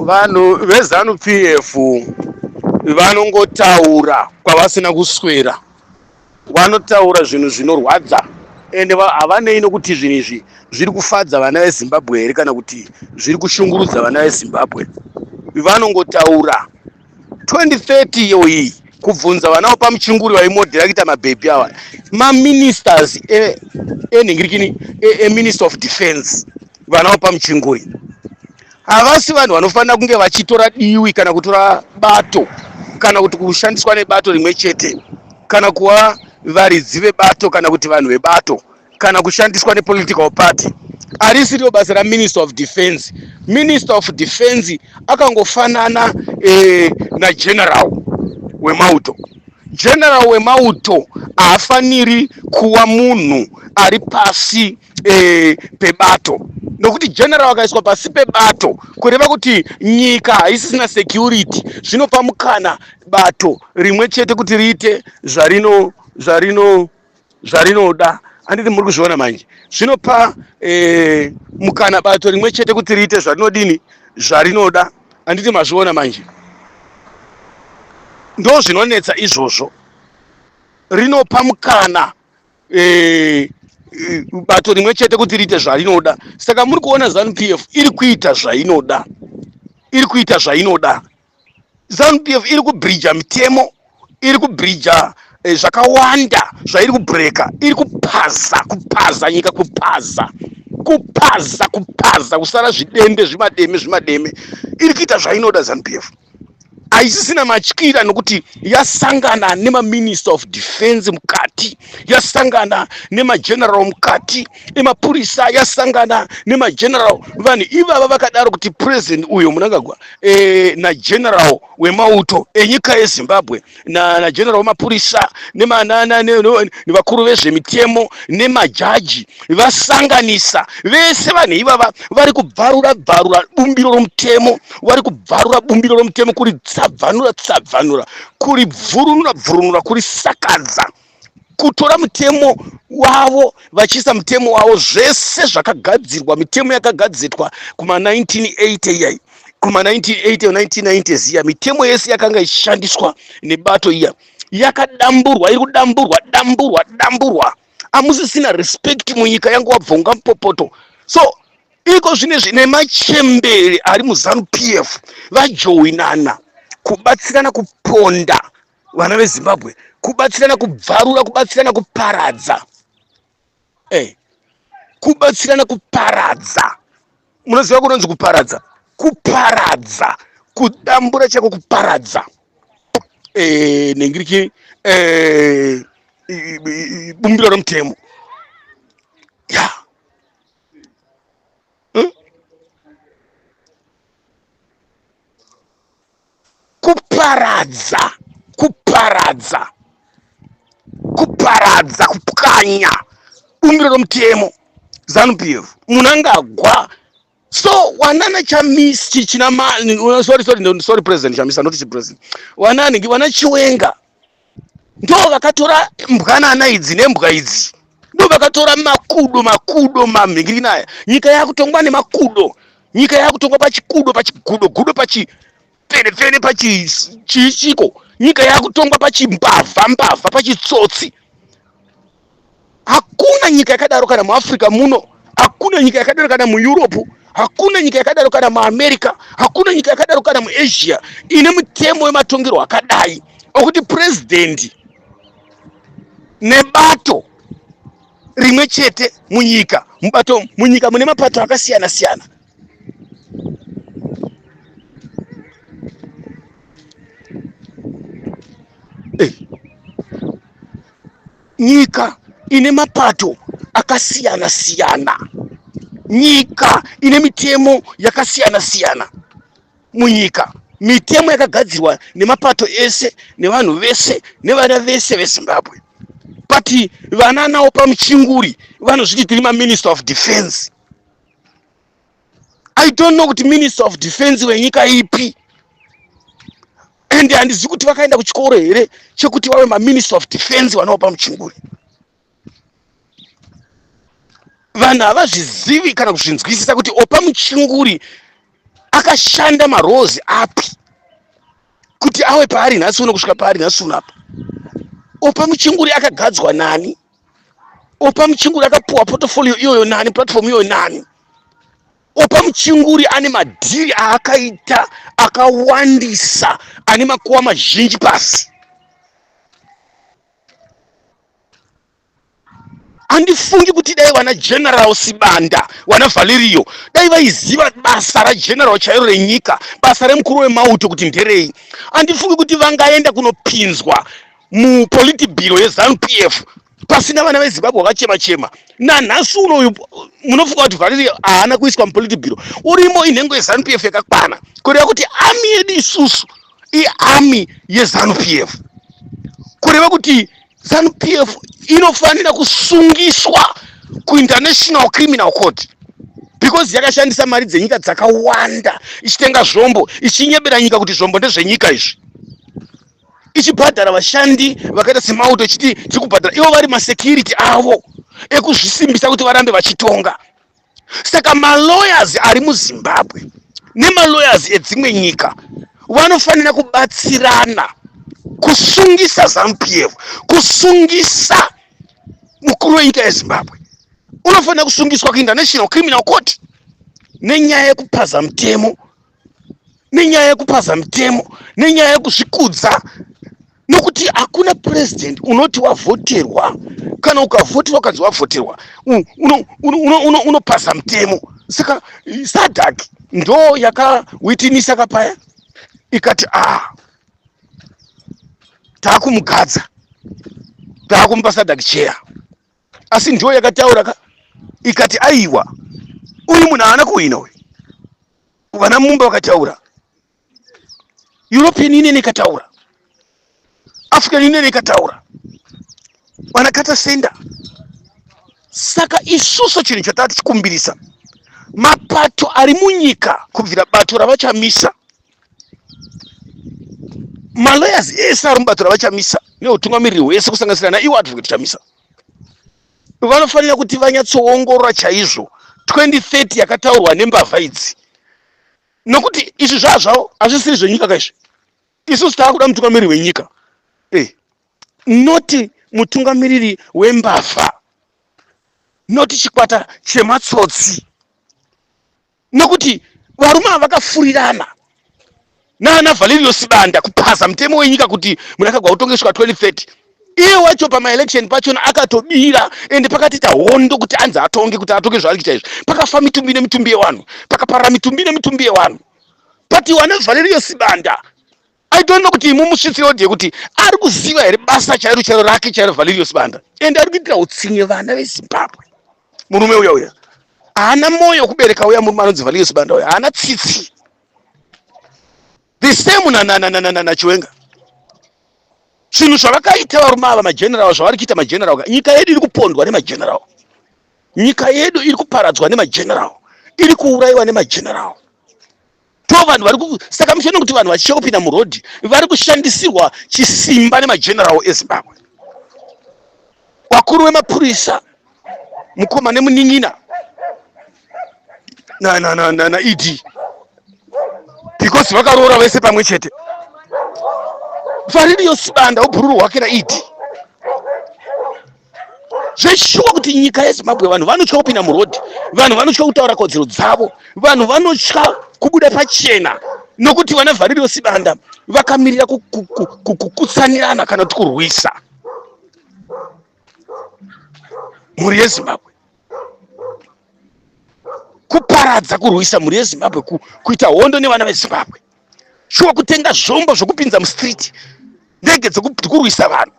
Vanhu vezanu PF vanongotaura kwavasina kuswera. Vanotaura zvinhu zvinorwadza ende havanei nokuti zvinhu izvi zviri kufadza vana veZimbabwe here kana kuti zviri kushungurudza vana veZimbabwe. Vanongotaura 2030 iyo iyi kubvunza vana pamuchinguri vaimodhera kuita mabhebhi ava maministers enhingirikini minister of defense vana pamuchinguri havasi vanhu vanofanira kunge vachitora diwi kana kutora bato kana kuti kushandiswa nebato rimwe chete kana kuva varidzi vebato kana kuti vanhu vebato kana kushandiswa nepolitical party. Harisiriwo basa raminister of defense. Minister of defense akangofanana nageneral wemauto. General wemauto haafaniri kuva munhu ari pasi pebato, nokuti general akaiswa pasi pebato kureva kuti nyika haisisina security. Zvinopa mukana bato rimwe chete kuti riite zvarinoda. Handiti muri kuzviona manje. Zvinopa mukana bato rimwe chete kuti riite zvarinoda. Handiti mazviona manje. Ndo zvinonetsa izvozvo. Rinopa mukana bato rimwe chete kuti riite zvarinoda. Saka muri kuona ZANU PF iri kuita zvainoda. ZANU PF iri kubridja mitemo, iri kubridja zvakawanda zvairi kubreka, iri kupaza nyika, kupaza kusara zvidende zvimademe. Iri kuita zvainoda ZANU PF. Haisisina matyira nokuti yasangana nemaminister of defense mukati, yasangana nemageneral mukati emapurisa, yasangana nemageneral. Vanhu ivava vakadaro kuti president uyo Mnangagwa nageneral wemauto enyika yeZimbabwe nageneral wemapurisa nevakuru vezvemitemo nemajaji vasanganisa vese vanhu ivava vari kubvarura bumbiro romutemo, kuri tsabvanura, kuri bvurunura, kuri sakadza, kutora mutemo wavo vachiisa mutemo wavo zvese zvakagadzirwa, mitemo yakagadzirwa kuma1980 iyai, kuma1980 1990s iya, mitemo yese yakanga ichishandiswa nebato iya yakadamburwa, iri kudamburwa. Hamusisina respect munyika yangu wabvonga mupopoto. So iko zvinezvi nemachembere ari muZANU PF vajoinana kubatsirana kuponda vana veZimbabwe, kubatsirana kubvarura, kubatsirana kuparadza. Kubatsirana kuparadza. Munoziva kunonzi kuparadza? Kuparadza, kudambura chako, kuparadza. Nengiriki bumbiro romutemo. Kuparadza, kupwanya bumbiro romutemo. ZANU PF Mnangagwa. So wanana chamisi sorry president chamisa, not president. Wana Chiwenga ndo vakatora mbwanana idzi nembwa idzi, ndo vakatora makudo mamhingirina. Nyika yakutongwa nemakudo, nyika yakutongwa pachigudo, pachipene, pachichiko. Nyika yakutongwa pachimbavha, pachitsotsi. Hakuna nyika yakadaro kana muAfrica muno, hakuna nyika yakadaro kana muEurope, hakuna nyika yakadaro kana muAmerica, hakuna nyika yakadaro kana muAsia ine mutemo wematongero akadai okuti president nebato rimwe chete munyika, munyika mune mapato akasiyana. Nyika ine mapato akasiyana, nyika ine mitemo yakasiyana munyika, mitemo yakagadzirwa nemapato ese nevanhu vese nevana vese veZimbabwe. Pati vana nawo pamuchinguri vanozviti tiri maminister of defense. I don't know kuti minister of defense wenyika ipi, ende handizivi kuti vakaenda kuchikoro here chekuti vave maminister of defense vanawo pamuchinguri. Vanhu havazvizivi kana kuzvinzwisisa kuti opa muchinguri akashanda marozi api kuti awe paari nhasi uno kusvika paari nhasi uno apa? Opa Muchinguri akagadzwa nani? Opa Muchinguri akapuwa portfolio iyoyo nani? Platform iyoyo nani? Opa Muchinguri ane madhiri aakaita akawandisa ane makuwa mazhinji pasi. Handifungi kuti dai wana General Sibanda, wana Valerio, dai vaiziva basa ra General chairo renyika, basa remukuru wemauto kuti nderei. Handifungi kuti vangaenda kunopinzwa mu politburo yeZANU-PF pasina vana veZimbabwe vakachema-chema. Nanhasi uno munofunga kuti Valerio haana kuiswa mu politburo. Urimo inhengo yeZANU-PF yakakwana. Kureva kuti army yedu isusu iarmy yeZANU-PF. Kureva kuti ZANU-PF inofanira kusungiswa kuInternational Criminal Court because yakashandisa mari dzenyika dzakawanda ichitenga zvombo ichinyebera nyika kuti zvombo ndezvenyika izvi, ichibhadhara vashandi vakaita semauto ichiti tikubhadhara ivo vari masecurity avo ekuzvisimbisa kuti varambe vachitonga. Saka malawyers ari muZimbabwe nemalawyers edzimwe nyika vanofanira kubatsirana kusungisa ZANU-PF, kusungisa mukuru wenyika yeZimbabwe. Unofanira kusungiswa kuInternational Criminal Court nenyaya yekupaza mutemo, nenyaya yekupaza mutemo, nenyaya yekuzvikudza, nokuti hakuna president unoti wavhoterwa kana ukavhoterwa ukanzi wavhoterwa unopaza mutemo. Saka SADC ndo yakawitinisa kapaya ikati takumugadza, takumupa SADC chair. Asi ndo yakataura ikati aiwa uyu munhu haana kuwina uyu. Vana Mumba vakataura, European Union ikataura, African Union ikataura, vana Carter Center. Saka isusu chinhu chatati chikumbirisa mapato ari munyika kubvira bato ravachamisa, malawyers ese ari mubato ravachamisa neutungamiriri hwese kusanganisira naiwo advocate chamisa, vanofanira kuti vanyatsoongorora chaizvo 2030 yakataurwa nembavha idzi, nokuti izvi zvazvavo hazvisiri zvenyika kaizvi. Isusu taakuda mutungamiriri wenyika, noti mutungamiriri wembavha, noti chikwata chematsotsi, nokuti varume ava vakafurirana naana Valerio Sibanda kupaza mutemo wenyika kuti munhu akagwa kutongeswa 2030. Iye wacho pamaelection pachona akatobira ende pakatiita hondo kuti anzi atonge kuti atonge zvaari chaizvo. Pakafa mitumbi nemitumbi yevanhu, pakaparara mitumbi nemitumbi yevanhu. Pati wana Valerio Sibanda, I don't know kuti imumusvitsiro odye kuti ari kuziva here basa chairo chairo rake chairo Valerio Sibanda, ende ari kuitira utsinye vana veZimbabwe. Murume uya haana moyo kubereka uya murume anonzi Valerio Sibanda uya, haana tsitsi. The same na Chiwenga. Zvinhu zvavakaita varume ava mageneral, zvavari kuita mageneral, nyika yedu iri kupondwa nemageneral, nyika yedu iri kuparadzwa nemageneral, iri kuurayiwa nemageneral. Saka muchino kuti vanhu vachicha kupinda murodhi vari kushandisirwa chisimba nemageneral eZimbabwe. Wakuru wemapurisa mukoma nemunin'ina na ED because vakaroora vese pamwe chete. Valerio Sibanda ubhururu hwake naED zveshuwa kuti nyika yeZimbabwe vanhu vanotya kupinda murodhi, vanhu vanotya kutaura kodzero dzavo, vanhu vanotya kubuda pachena, nokuti vana Valerio Sibanda vakamirira kukutsanirana kana kuti kurwisa mhuri yeZimbabwe, kuparadza, kurwisa mhuri yeZimbabwe, kuita hondo nevana veZimbabwe, shuwa kutenga zvombo zvokupinza mustreet, ndege dzekurwisa vanhu.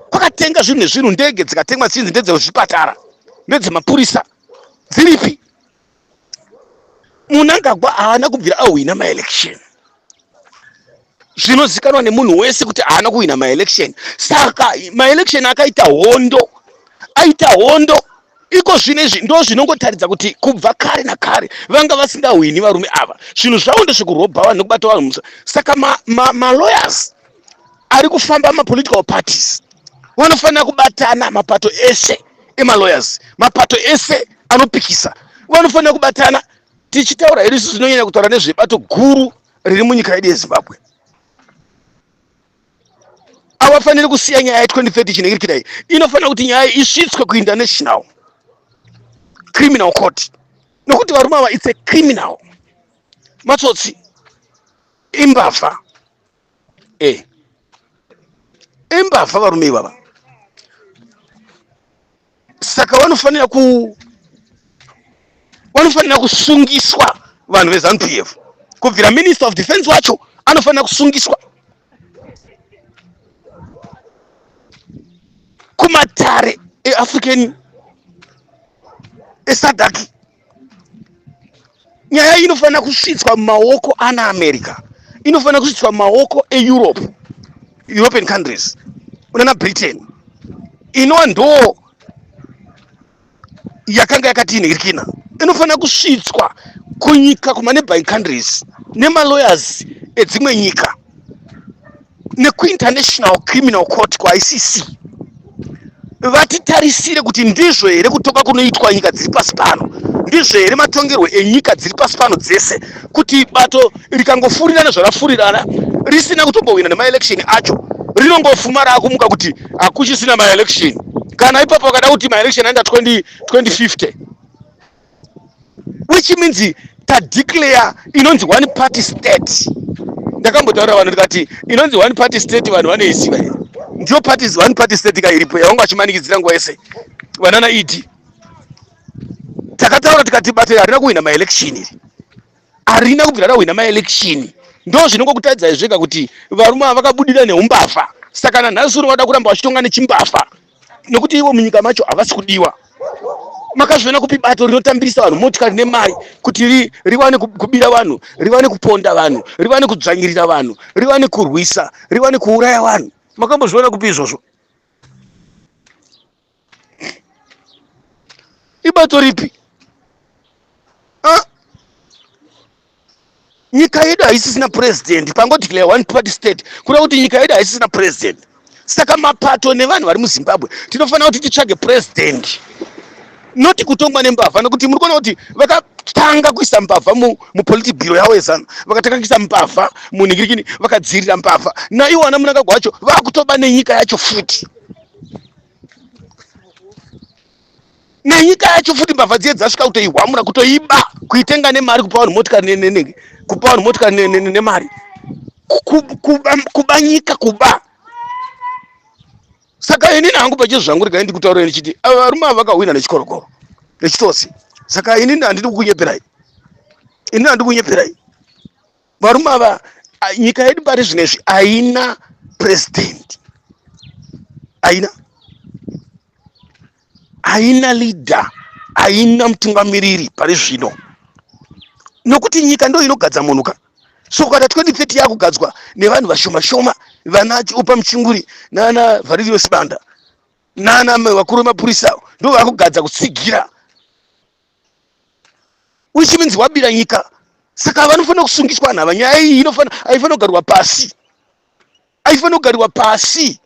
Kwakatenga zvinhu nezvinhu, ndege dzikatengwa dzinzi ndedzezvipatara nedzemapurisa dziripi. Munangagwa haana kubvira ahwina maelection, zvinozikanwa nemunhu wese kuti haana kuwina maelection. Saka maelection akaita hondo, aita hondo. Iko zvinezvi ndo zvinongotaridza kuti kubva kare nakare vanga vasingahwini varume ava, zvinhu zvavo ndezvekurobha vanhu nekubata vanhu. Saka malawyers ari kufamba mapolitical parties vanofanira kubatana, mapato ese emalawyers, mapato ese anopikisa vanofanira kubatana tichitaura hedu isusu tinonyanya kutaura nezvebato guru riri munyika yedu yeZimbabwe. Avafaniri kusiya nyaya ye2030 chinenge kidai. Inofanira kuti nyaya isvitswe kuinternational criminal court. Nokuti varume ava it's a criminal. Matsotsi imbavha. Imbavha varume ivava. Saka vanofanira kusungiswa vanhu veZANU-PF. Kubvira Minister of Defense wacho anofanira kusungiswa. Kumatare eAfrican eSADC. Nyaya inofanira kusvitswa mumaoko ana America. Inofanira kusvitswa mumaoko European countries. Unana Britain. Inova ndo yakanga yakati inhirikina. Inofanira kusvitswa kunyika kuma neighboring countries nemalawyers edzimwe nyika nekuinternational criminal court kwaICC. Vatitarisire kuti ndizvo here kutoka kunoitwa nyika dziri pasi pano, ndizvo here matongerwo enyika dziri pasi pano dzese, kuti bato rikangofurirana zvarafurirana risina kutombowina nemaelection acho rinongofuma raakumuka kuti hakuchisina maelection. Kana ipapo vakada kuti maelection aenda 2050, which means tadeclare inonzi one party state. Ndakambotaura vanhu ndikati inonzi one party state vanhu vanoiziva here. Ndio parties one party state kairipo yavangu vachimanikidzira nguva yese vanana idi. Takataura tikati bato harina kuwina maelection iri, harina kubvira rawina maelection. Ndo zvinongokutadzai zvega kuti varume vakabudira neumbavha. Saka nanhasi unoda kuramba vachitonga nechimbavha nekuti ivo munyika macho havasi kudiwa. Makazviona kupi bato rinotambirisa vanhu motikari nemari kuti riwane kubira vanhu, riwane kuponda vanhu, riwane kudzvanyirira vanhu, riwane kurwisa, riwane kuuraya vanhu? Makambozviona kupi izvozvo? Ibato ripi? Nyika yedu haisisina president. Pangodeclare one party state kuda kuti nyika yedu haisisina president. Saka mapato nevanhu vari muZimbabwe tinofanira kuti titsvage president, noti kutongwa nembavha. Nokuti muri kuona kuti vakatanga kuisa mbavha mupolitic bureau yavo yeZANU, vakatanga kuisa mbavha munhingirikini, vakadzirira mbavha. Naivo vana munangagwa wacho vakutoba nenyika yacho futi. Nenyika yacho futi mbavha dziye dzasvika kutoihwamura, kutoiba, kuitenga nemari, kupa vanhu motikari kupa vanhu motikari nemari, kuba nyika, kuba. Saka inini hangu pachezvo zvangu regai ndikutaurira ndichiti varume ava vakahwina nechikorokoro nechitosi. Saka inini handidi kukunyeperai, inini handidi kunyeperai. Varume ava, nyika yedu pari zvinezvi haina president, haina leader, haina mutungamiriri pari zvino, nokuti nyika ndo inogadza munhuka. So kana 2030 yakugadzwa nevanhu vashoma shoma, vana Upa Muchinguri nana Varius Banda nana vakuru vemapurisa ndo vakugadza kutsigira, which means wabira nyika. Saka vanofanira kusungiswa vanhu ava. Nyaya iyi haifanira kugarwa pasi, haifanira kugarwa pasi.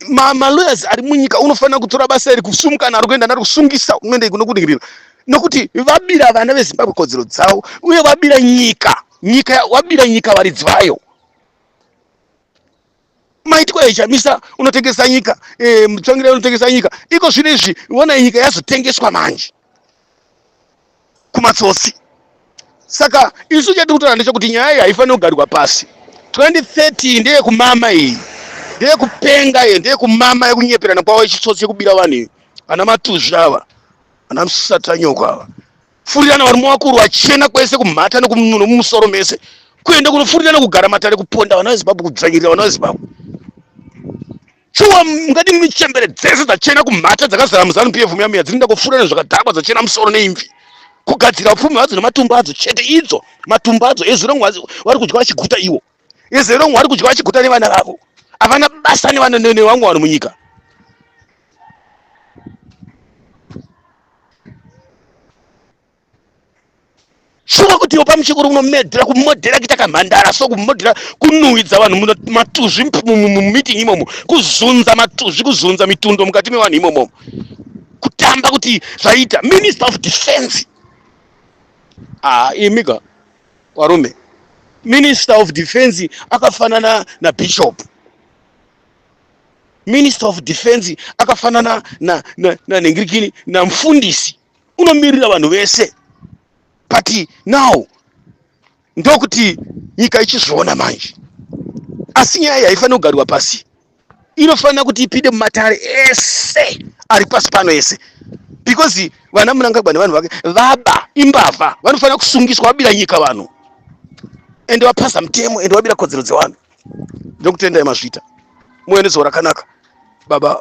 Malawyers ari munyika unofanira kutora basa iri kusumuka naro kuenda naro kusungisa unoenda kunokuningira, nokuti vabira vana veZimbabwe kodzero dzavo uye vabira nyika wabira nyika varidzi vayo. Maitiko echamisa unotengesa nyika, mutsvangirira unotengesa nyika, iko zvinezvi uona nyika yazotengeswa manje kumatsotsi. Saka isu chati kutaura ndechekuti nyaya iyi haifaniri kugarwa pasi. 2030 ndeye kumama iyi, ndeye kupenga iyi, ndeye kumama yekunyeperana kwavo yechitsotsi yekubira vanhu ana matuzvi ava, ana musatanyoko ava. Furirana varume vakuru vachena kwese kumhata nomumusoro mese, kuenda kunofurirana kugara matare, kuponda vana veZimbabwe, kudzvanyirira vana veZimbabwe. Shuwa ngati michembere dzese dzachena kumhata dzakazara muZANU-PF muya dzinoenda kufurirana zvakadhakwa dzachena musoro neimvi, kugadzira upfumi hadzo nematumbu adzo chete. Idzo matumbu adzo ezuro vari kudya vachiguta, iwo ezuro vari kudya vachiguta nevana vavo, havana basa nevamwe vanhu munyika. Shuwa kuti Upa Muchinguri unomedhera kumodhera kuita kamhandara, so kumodhera kunuhwidza vanhu matuzvi mumeeting imomo, kuzunza matuzvi, kuzunza mitundo mukati mevanhu imomo, kutamba kuti zvaita Minister of Defense Imika warume, Minister of Defense akafanana na Bishop, Minister of Defense akafanana na nengirikini na mfundisi, unomirira vanhu vese. But now ndokuti nyika ichizviona manje, asi nyaya haifanira kugariwa pasi, inofanira kuti ipinde mumatare ese ari pasi pano ese, because vana Mnangagwa nevanhu vake vaba imbavha, vanofanira kusungiswa vabira nyika vanhu, ende vapasa mutemo, ende vabira kodzero dzevanhu. Ndokutendai mazvita, muwe nezuva rakanaka baba.